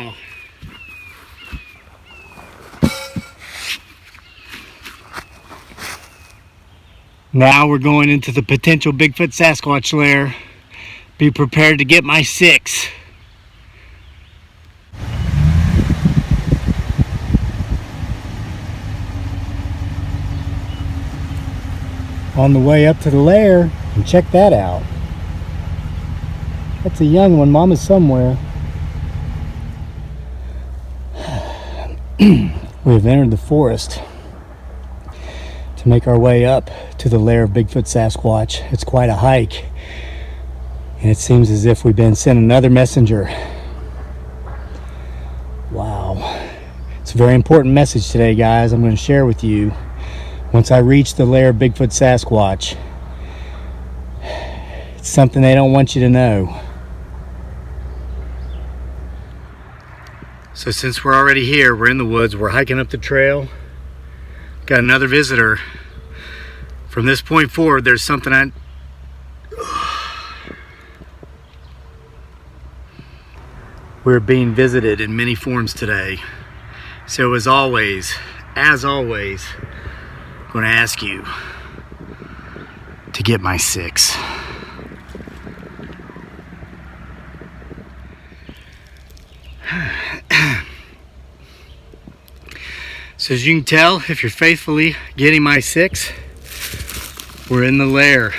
now. Now we're going into the potential Bigfoot Sasquatch lair. Be prepared to get my 6. On the way up to the lair, and check that out. That's a young one. Mama's somewhere. We have entered the forest to make our way up to the lair of Bigfoot Sasquatch. It's quite a hike, and it seems as if we've been sent another messenger. Wow. It's a very important message today, guys. I'm going to share with you. Once I reach the lair of Bigfoot Sasquatch, it's something they don't want you to know. So since we're already here, we're in the woods, we're hiking up the trail, got another visitor. From this point forward, there's something we're being visited in many forms today. So as always, I'm going to ask you to get my 6. So as you can tell, if you're faithfully getting my 6, we're in the lair.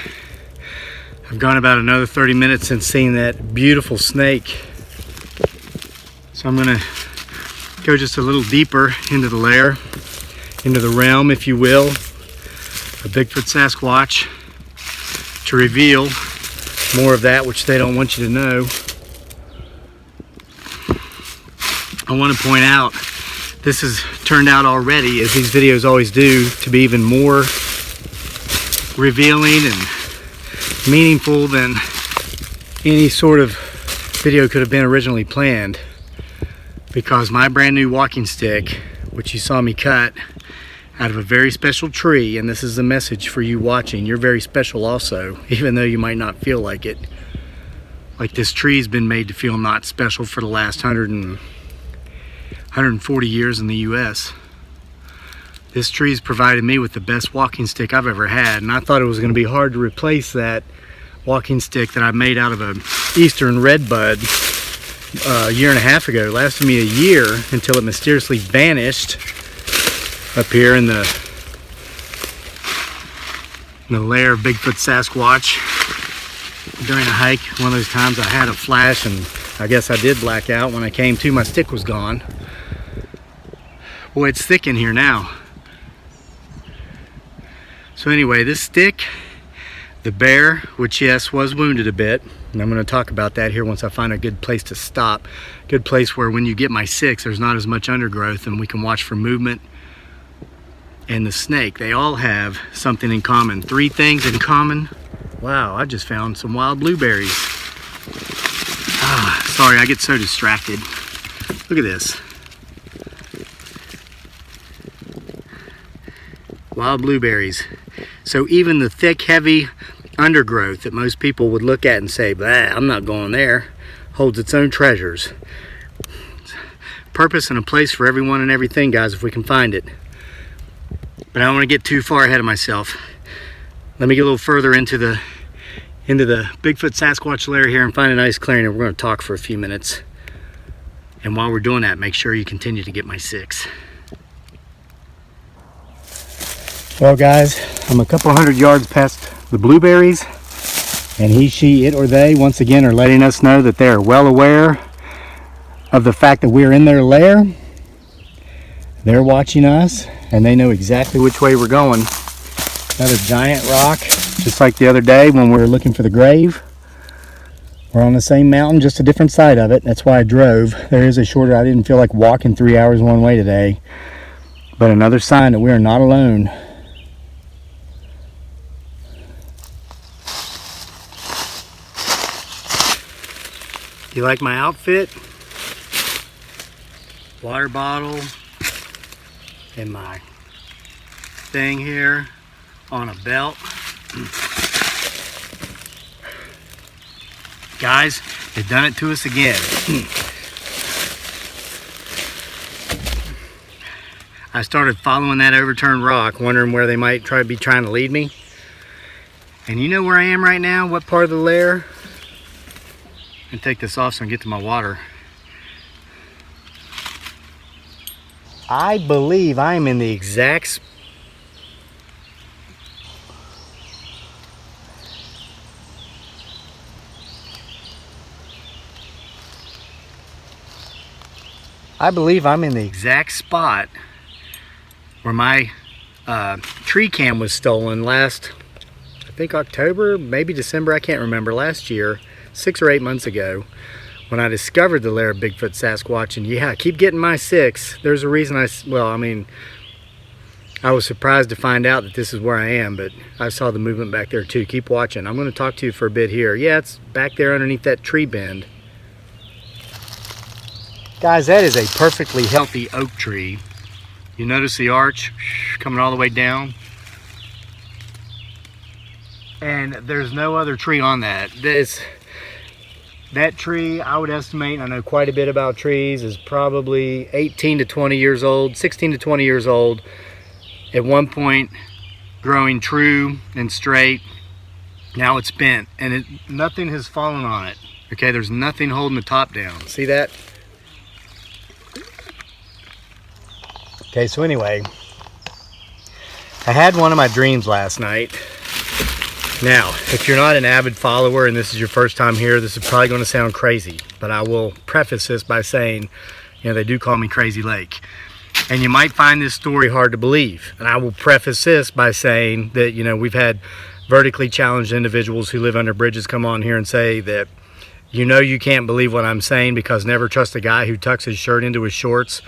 I've gone about another 30 minutes since seeing that beautiful snake. So I'm going to go just a little deeper into the lair, into the realm, if you will, of Bigfoot Sasquatch, to reveal more of that which they don't want you to know. I want to point out, this has turned out already, as these videos always do, to be even more revealing and meaningful than any sort of video could have been originally planned. Because my brand new walking stick, which you saw me cut out of a very special tree, and this is a message for you watching, you're very special also, even though you might not feel like it. Like this tree's been made to feel not special for the last 140 years in the US. This tree's provided me with the best walking stick I've ever had, and I thought it was going to be hard to replace that walking stick that I made out of an eastern redbud a year and a half ago. It lasted me a year until it mysteriously vanished up here in the lair of Bigfoot Sasquatch during a hike. One of those times I had a flash, and I guess I did black out. When I came to, my stick was gone. Boy, it's thick in here now. So anyway, this stick, the bear, which yes, was wounded a bit, and I'm going to talk about that here once I find a good place to stop. Good place where when you get my 6, there's not as much undergrowth and we can watch for movement. And the snake, they all have something in common. 3 things in common. Wow, I just found some wild blueberries. Sorry, I get so distracted. Look at this. Wild blueberries. So even the thick, heavy undergrowth that most people would look at and say, "Bah, I'm not going there," holds its own treasures. Purpose and a place for everyone and everything, guys, if we can find it. But I don't want to get too far ahead of myself. Let me get a little further into the Bigfoot Sasquatch lair here and find a nice clearing, and we're going to talk for a few minutes. And while we're doing that, make sure you continue to get my 6. Well, guys, I'm a couple hundred yards past the blueberries, and he, she, it, or they once again are letting us know that they are well aware of the fact that we're in their lair. They're watching us, and they know exactly which way we're going. Another giant rock, just like the other day when we were looking for the grave. We're on the same mountain, just a different side of it. That's why I drove. There is a shorter, I didn't feel like walking 3 hours one way today. But another sign that we are not alone. You like my outfit? Water bottle and my thing here on a belt. Guys, they've done it to us again. I started following that overturned rock, wondering where they might be trying to lead me. And you know where I am right now? What part of the lair? And take this off so I can get to my water. I believe I'm in the exact spot where my tree cam was stolen last, I think October, maybe December, I can't remember, last year, 6 or 8 months ago, when I discovered the lair of Bigfoot Sasquatch. And yeah, I keep getting my 6. There's a reason I was surprised to find out that this is where I am, but I saw the movement back there too. Keep watching. I'm going to talk to you for a bit here. Yeah, it's back there underneath that tree bend. Guys, that is a perfectly healthy oak tree. You notice the arch coming all the way down? And there's no other tree on that. That tree, I would estimate, I know quite a bit about trees, is probably 18 to 20 years old, 16 to 20 years old. At one point, growing true and straight. Now it's bent, and nothing has fallen on it. Okay, there's nothing holding the top down. See that? Okay, so anyway, I had one of my dreams last night. Now, if you're not an avid follower and this is your first time here, this is probably going to sound crazy, but I will preface this by saying, you know, they do call me Crazy Lake. And you might find this story hard to believe. And I will preface this by saying that, you know, we've had vertically challenged individuals who live under bridges come on here and say that, you know, you can't believe what I'm saying because never trust a guy who tucks his shirt into his shorts.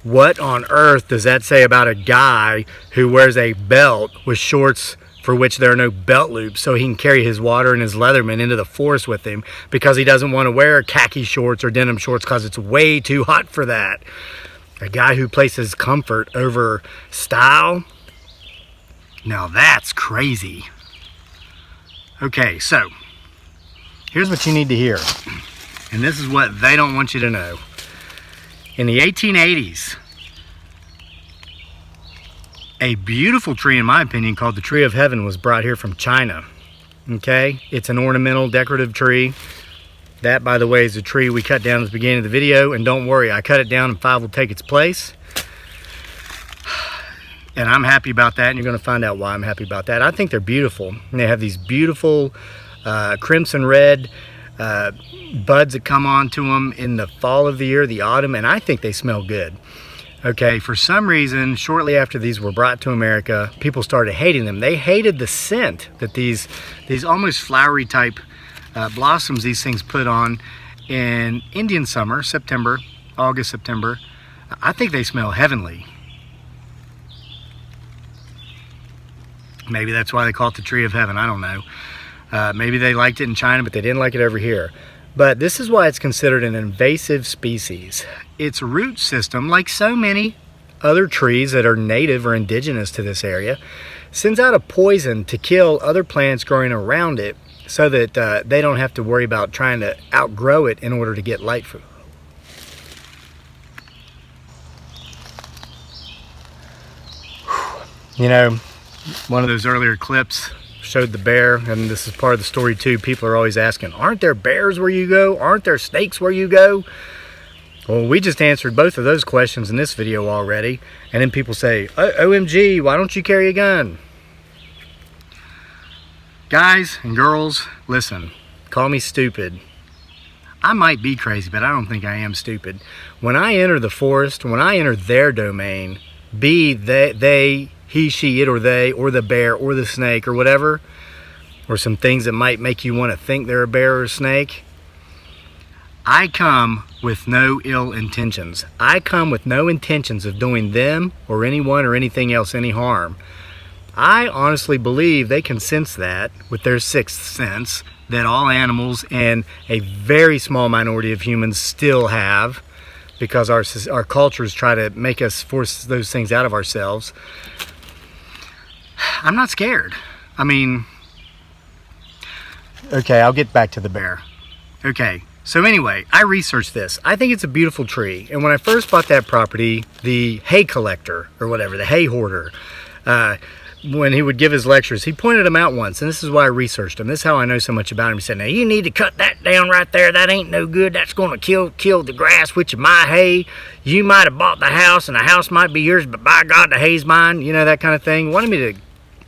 What on earth does that say about a guy who wears a belt with shorts for which there are no belt loops so he can carry his water and his Leatherman into the forest with him because he doesn't want to wear khaki shorts or denim shorts because it's way too hot for that? A guy who places comfort over style? Now that's crazy. Okay, so here's what you need to hear. And this is what they don't want you to know. In the 1880s, a beautiful tree, in my opinion, called the Tree of Heaven was brought here from China. Okay, it's an ornamental, decorative tree. That, by the way, is a tree we cut down at the beginning of the video, and don't worry, I cut it down and 5 will take its place. And I'm happy about that, and you're going to find out why I'm happy about that. I think they're beautiful. And they have these beautiful crimson red buds that come onto them in the fall of the year, the autumn, and I think they smell good. Okay, for some reason, shortly after these were brought to America, people started hating them. They hated the scent that these almost flowery type blossoms these things put on in Indian summer, September, August, September. I think they smell heavenly. Maybe that's why they call it the Tree of Heaven, I don't know. Maybe they liked it in China, but they didn't like it over here. But this is why it's considered an invasive species. Its root system, like so many other trees that are native or indigenous to this area, sends out a poison to kill other plants growing around it so that they don't have to worry about trying to outgrow it in order to get light from it. You know, one of those earlier clips showed the bear, and this is part of the story too. People are always asking, aren't there bears where you go? Aren't there snakes where you go? Well, we just answered both of those questions in this video already. And then people say, OMG, why don't you carry a gun? Guys and girls, listen, call me stupid. I might be crazy, but I don't think I am stupid. When I enter the forest, when I enter their domain, be they, he, she, it, or they, or the bear, or the snake, or whatever, or some things that might make you want to think they're a bear or a snake, I come with no ill intentions. I come with no intentions of doing them or anyone or anything else any harm. I honestly believe they can sense that with their sixth sense that all animals and a very small minority of humans still have, because our cultures try to make us force those things out of ourselves. I'm not scared. I mean, okay, I'll get back to the bear. Okay, So anyway, I researched this. I think it's a beautiful tree. And when I first bought that property, the hay collector, or whatever, the hay hoarder, when he would give his lectures, he pointed them out once, and this is why I researched him. This is how I know so much about him. He said, now you need to cut that down right there. That ain't no good. That's going to kill the grass, which is my hay. You might have bought the house, and the house might be yours, but by God, the hay's mine. You know, that kind of thing. He wanted me to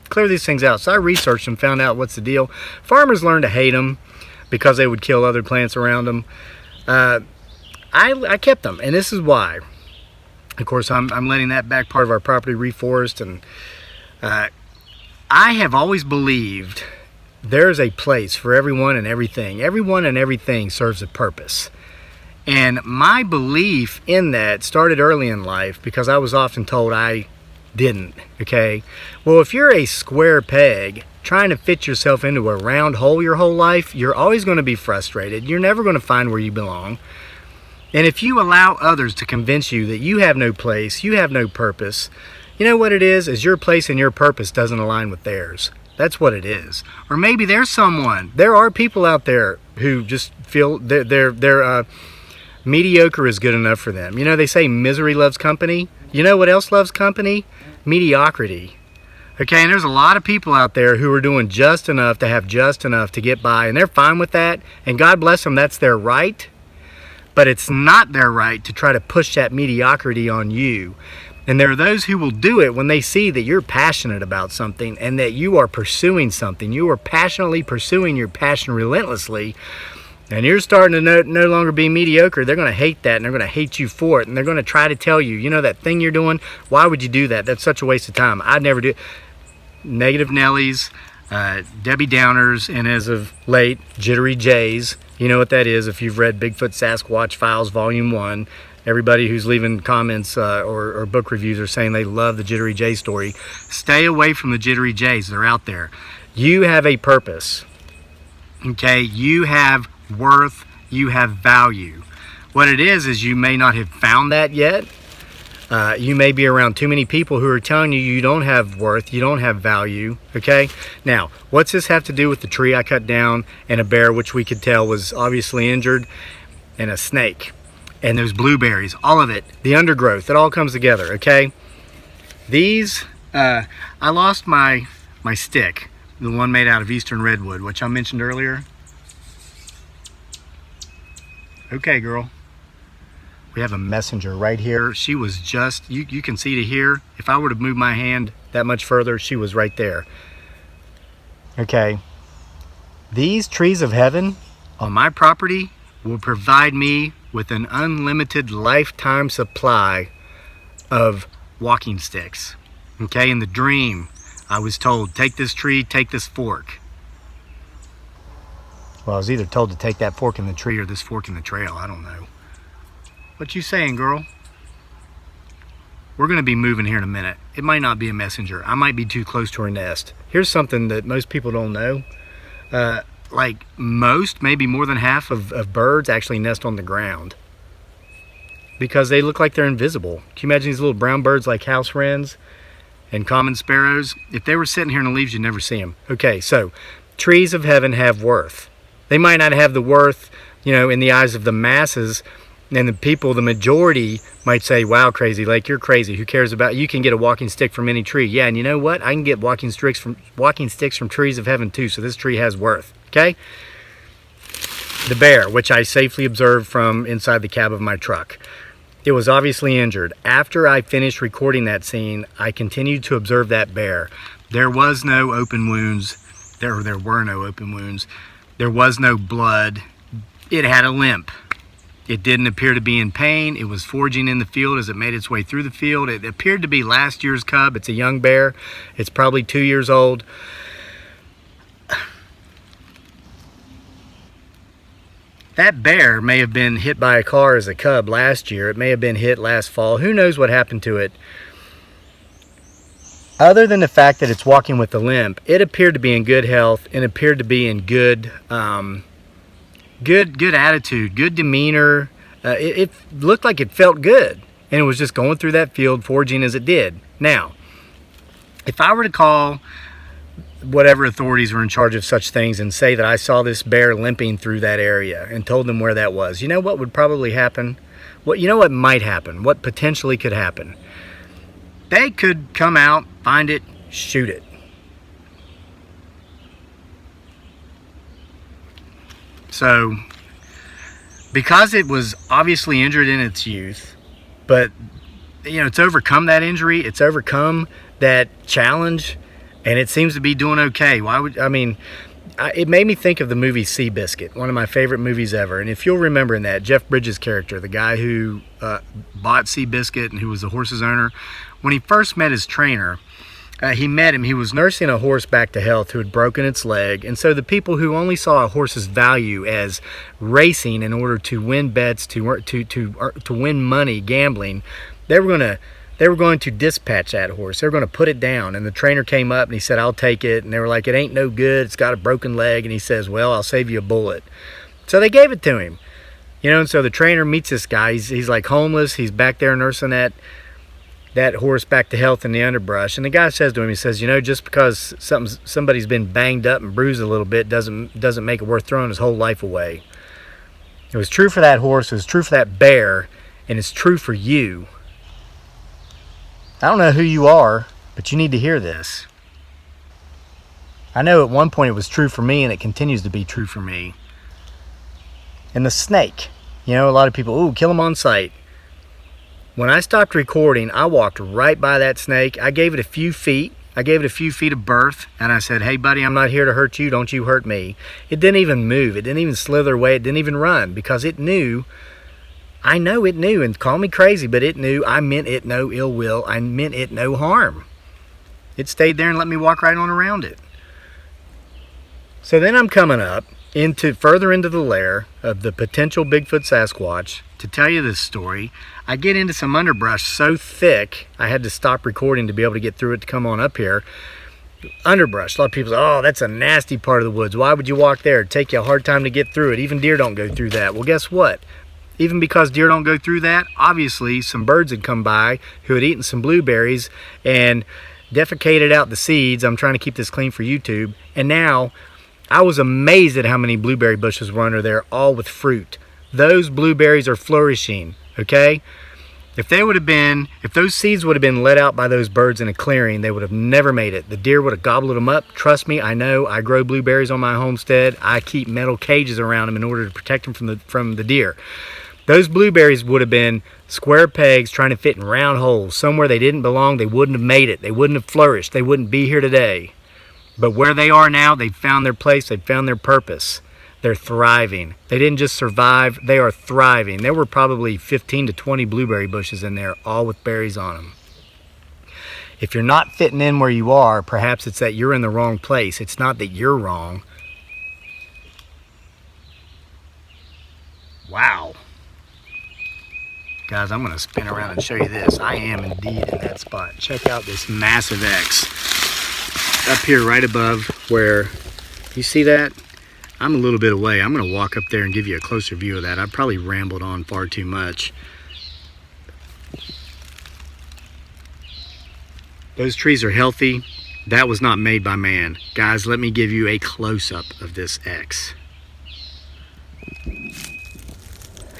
clear these things out. So I researched them, found out what's the deal. Farmers learned to hate them because they would kill other plants around them. I kept them, and this is why. Of course, I'm letting that back part of our property reforest, and I have always believed there's a place for everyone and everything. Everyone and everything serves a purpose. And my belief in that started early in life because I was often told I didn't, okay? Well, if you're a square peg trying to fit yourself into a round hole your whole life, you're always going to be frustrated. You're never going to find where you belong. And if you allow others to convince you that you have no place, you have no purpose, you know what it is your place and your purpose doesn't align with theirs. That's what it is. Or maybe there are people out there who just feel they're mediocre is good enough for them. You know, they say misery loves company. You know what else loves company? Mediocrity. Okay, and there's a lot of people out there who are doing just enough to have just enough to get by, and they're fine with that, and God bless them, that's their right. But it's not their right to try to push that mediocrity on you. And there are those who will do it when they see that you're passionate about something and that you are pursuing something. You are passionately pursuing your passion relentlessly, and you're starting to no longer be mediocre. They're going to hate that, and they're going to hate you for it, and they're going to try to tell you, you know, that thing you're doing, why would you do that? That's such a waste of time. I'd never do it. Negative Nellies, Debbie Downers, and as of late, Jittery Jays. You know what that is if you've read Bigfoot Sasquatch Files Volume 1. Everybody who's leaving comments or book reviews are saying they love the Jittery Jay story. Stay away from the Jittery Jays. They're out there. You have a purpose. Okay? You have worth. You have value. What it is you may not have found that yet. You may be around too many people who are telling you you don't have worth, you don't have value, okay? Now, what's this have to do with the tree I cut down and a bear, which we could tell was obviously injured, and a snake, and those blueberries, all of it, the undergrowth, it all comes together, okay? These, I lost my stick, the one made out of eastern redwood, which I mentioned earlier. Okay, girl. We have a messenger right here. She was just, you can see to here. If I were to move my hand that much further, she was right there. Okay. These trees of heaven on my property will provide me with an unlimited lifetime supply of walking sticks. Okay, in the dream, I was told, take this tree, take this fork. Well, I was either told to take that fork in the tree or this fork in the trail. I don't know. What you saying, girl? We're going to be moving here in a minute. It might not be a messenger. I might be too close to her nest. Here's something that most people don't know. Like most, maybe more than half of birds actually nest on the ground because they look like they're invisible. Can you imagine these little brown birds like house wrens and common sparrows? If they were sitting here in the leaves, you'd never see them. Okay, so trees of heaven have worth. They might not have the worth, you know, in the eyes of the masses. And the people, the majority, might say, wow, Crazy Lake, you're crazy. Who cares about, you can get a walking stick from any tree. Yeah, and you know what? I can get walking sticks from trees of heaven too, so this tree has worth, okay? The bear, which I safely observed from inside the cab of my truck. It was obviously injured. After I finished recording that scene, I continued to observe that bear. There was no open wounds. There were no open wounds. There was no blood. It had a limp. It didn't appear to be in pain. It was foraging in the field as it made its way through the field. It appeared to be last year's cub. It's a young bear. It's probably 2 years old. That bear may have been hit by a car as a cub last year. It may have been hit last fall. Who knows what happened to it? Other than the fact that it's walking with a limp, it appeared to be in good health and appeared to be in good good attitude, good demeanor. It looked like it felt good, and it was just going through that field foraging as it did. Now, if I were to call whatever authorities were in charge of such things and say that I saw this bear limping through that area and told them where that was, you know what would probably happen? You know what might happen? What potentially could happen? They could come out, find it, shoot it. So, because it was obviously injured in its youth, but you know, it's overcome that injury, it's overcome that challenge, and it seems to be doing okay. It made me think of the movie Seabiscuit, one of my favorite movies ever. And if you'll remember in that, Jeff Bridges' character, the guy who bought Seabiscuit and who was the horse's owner, when he first met his trainer, he was nursing a horse back to health who had broken its leg. And so the people who only saw a horse's value as racing in order to win bets, to win money, gambling, they were going to dispatch that horse. They were going to put it down. And the trainer came up and he said, I'll take it. And they were like, it ain't no good. It's got a broken leg. And he says, well, I'll save you a bullet. So they gave it to him. You know, and so the trainer meets this guy. He's like homeless. He's back there nursing that horse back to health in the underbrush. And the guy says to him, he says, you know, just because somebody's been banged up and bruised a little bit doesn't make it worth throwing his whole life away. It was true for that horse. It was true for that bear. And it's true for you. I don't know who you are, but you need to hear this. I know at one point it was true for me, and it continues to be true for me. And the snake. You know, a lot of people, ooh, kill him on sight. When I stopped recording, I walked right by that snake. I gave it a few feet. I gave it a few feet of berth, and I said, hey, buddy, I'm not here to hurt you. Don't you hurt me. It didn't even move. It didn't even slither away. It didn't even run, because it knew. I know it knew, and call me crazy, but it knew I meant it no ill will. I meant it no harm. It stayed there and let me walk right on around it. So then I'm coming up further into the lair of the potential Bigfoot Sasquatch to tell you this story. I get into some underbrush so thick, I had to stop recording to be able to get through it to come on up here. Underbrush. A lot of people say, oh, that's a nasty part of the woods. Why would you walk there? It'd take you a hard time to get through it. Even deer don't go through that. Well, guess what? Even because deer don't go through that, obviously some birds had come by who had eaten some blueberries and defecated out the seeds. I'm trying to keep this clean for YouTube. And now I was amazed at how many blueberry bushes were under there, all with fruit. Those blueberries are flourishing, okay? If those seeds would have been let out by those birds in a clearing, they would have never made it. The deer would have gobbled them up. Trust me, I know. I grow blueberries on my homestead. I keep metal cages around them in order to protect them from the deer. Those blueberries would have been square pegs trying to fit in round holes. Somewhere they didn't belong, they wouldn't have made it. They wouldn't have flourished. They wouldn't be here today. But where they are now, they've found their place. They've found their purpose. They're thriving. They didn't just survive, they are thriving. There were probably 15 to 20 blueberry bushes in there, all with berries on them. If you're not fitting in where you are, perhaps it's that you're in the wrong place. It's not that you're wrong. Wow. Guys, I'm going to spin around and show you this. I am indeed in that spot. Check out this massive X up here right above where, you see that? I'm a little bit away. I'm going to walk up there and give you a closer view of that. I've probably rambled on far too much. Those trees are healthy. That was not made by man. Guys, let me give you a close-up of this X.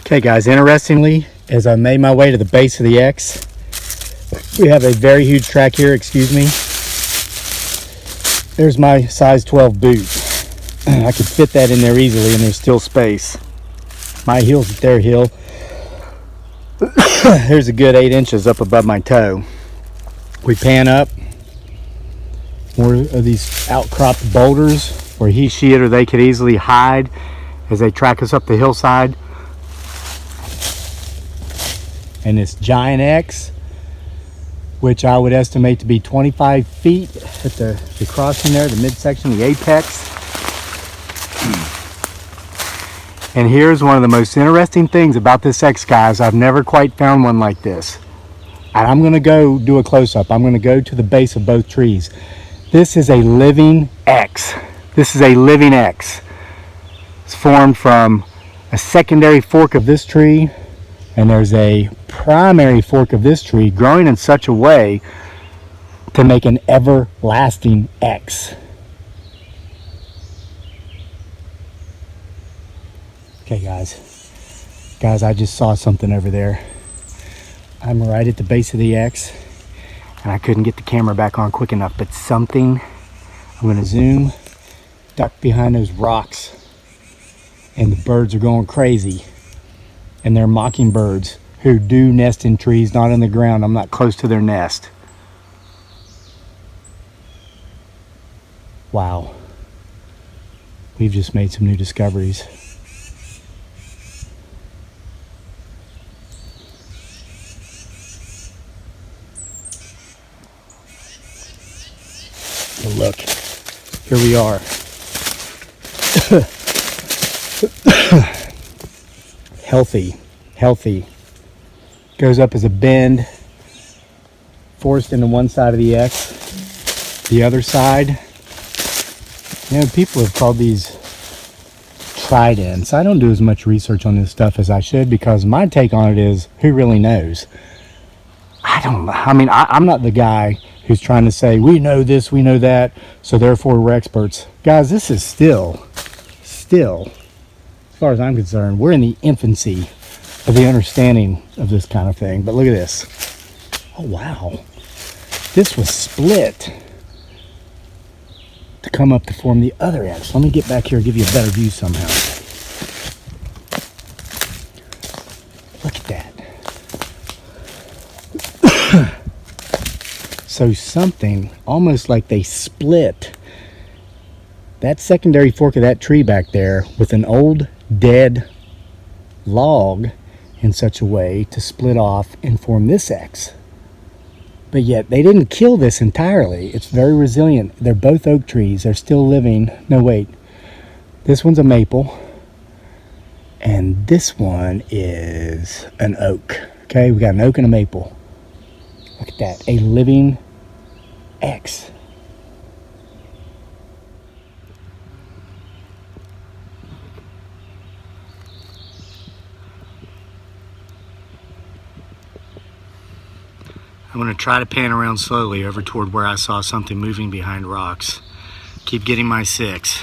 Okay guys, interestingly, as I made my way to the base of the X, we have a very huge track here, excuse me. There's my size 12 boot. I could fit that in there easily and there's still space. My heel's at their heel. There's a good 8 inches up above my toe. We pan up. More of these outcropped boulders where he, she, it, or they could easily hide as they track us up the hillside. And this giant X, which I would estimate to be 25 feet at the crossing there, the midsection, the apex. And here's one of the most interesting things about this X, guys. I've never quite found one like this. And I'm going to go do a close-up. I'm going to go to the base of both trees. This is a living X. This is a living X. It's formed from a secondary fork of this tree, and there's a primary fork of this tree growing in such a way to make an everlasting X. Okay, guys, I just saw something over there. I'm right at the base of the X, and I couldn't get the camera back on quick enough, but something, I'm gonna zoom, duck behind those rocks, and the birds are going crazy. And they're mockingbirds who do nest in trees, not on the ground. I'm not close to their nest. Wow. We've just made some new discoveries. But look, here we are. Healthy. Goes up as a bend, forced into one side of the X. The other side, you know, people have called these tridents. I don't do as much research on this stuff as I should, because my take on it is, who really knows? I don't know. I mean, I'm not the guy who's trying to say, we know this, we know that, so therefore we're experts. Guys, this is still, as far as I'm concerned, we're in the infancy of the understanding of this kind of thing. But look at this. Oh, wow. This was split to come up to form the other X. Let me get back here and give you a better view somehow. Look at that. So something almost like they split that secondary fork of that tree back there with an old dead log in such a way to split off and form this X. But yet they didn't kill this entirely. It's very resilient. They're both oak trees. They're still living. No, wait. This one's a maple. And this one is an oak. Okay, we got an oak and a maple. Look at that. A living X. I'm going to try to pan around slowly over toward where I saw something moving behind rocks. Keep getting my 6.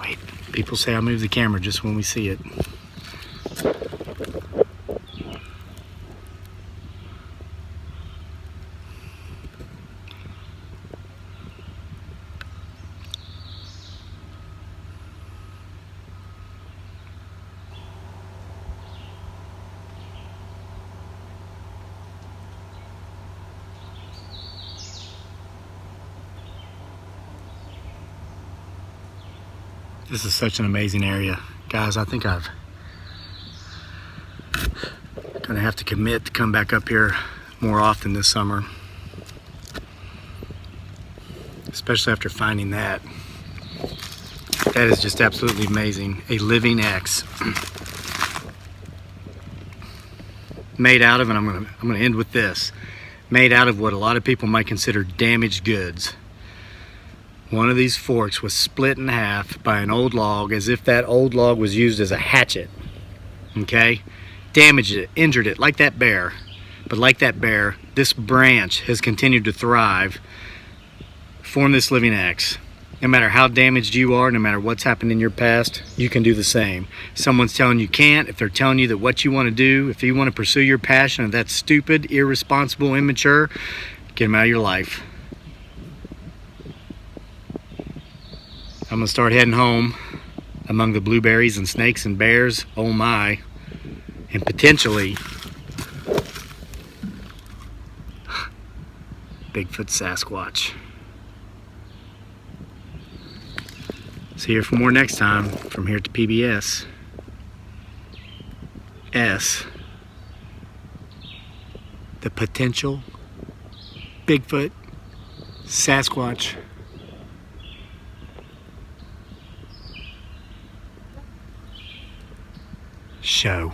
Wait, people say I move the camera just when we see it. This is such an amazing area. Guys, I think I'm gonna have to commit to come back up here more often this summer. Especially after finding that. That is just absolutely amazing. A living X. Made out of, and I'm gonna end with this. Made out of what a lot of people might consider damaged goods. One of these forks was split in half by an old log, as if that old log was used as a hatchet. Okay? Damaged it, injured it, like that bear. But like that bear, this branch has continued to thrive, form this living X. No matter how damaged you are, no matter what's happened in your past, you can do the same. If someone's telling you can't, if they're telling you that what you want to do, if you want to pursue your passion, and that's stupid, irresponsible, immature, get them out of your life. I'm gonna start heading home among the blueberries and snakes and bears, oh my, and potentially Bigfoot Sasquatch. See you for more next time. From here to PBS. The potential Bigfoot Sasquatch show.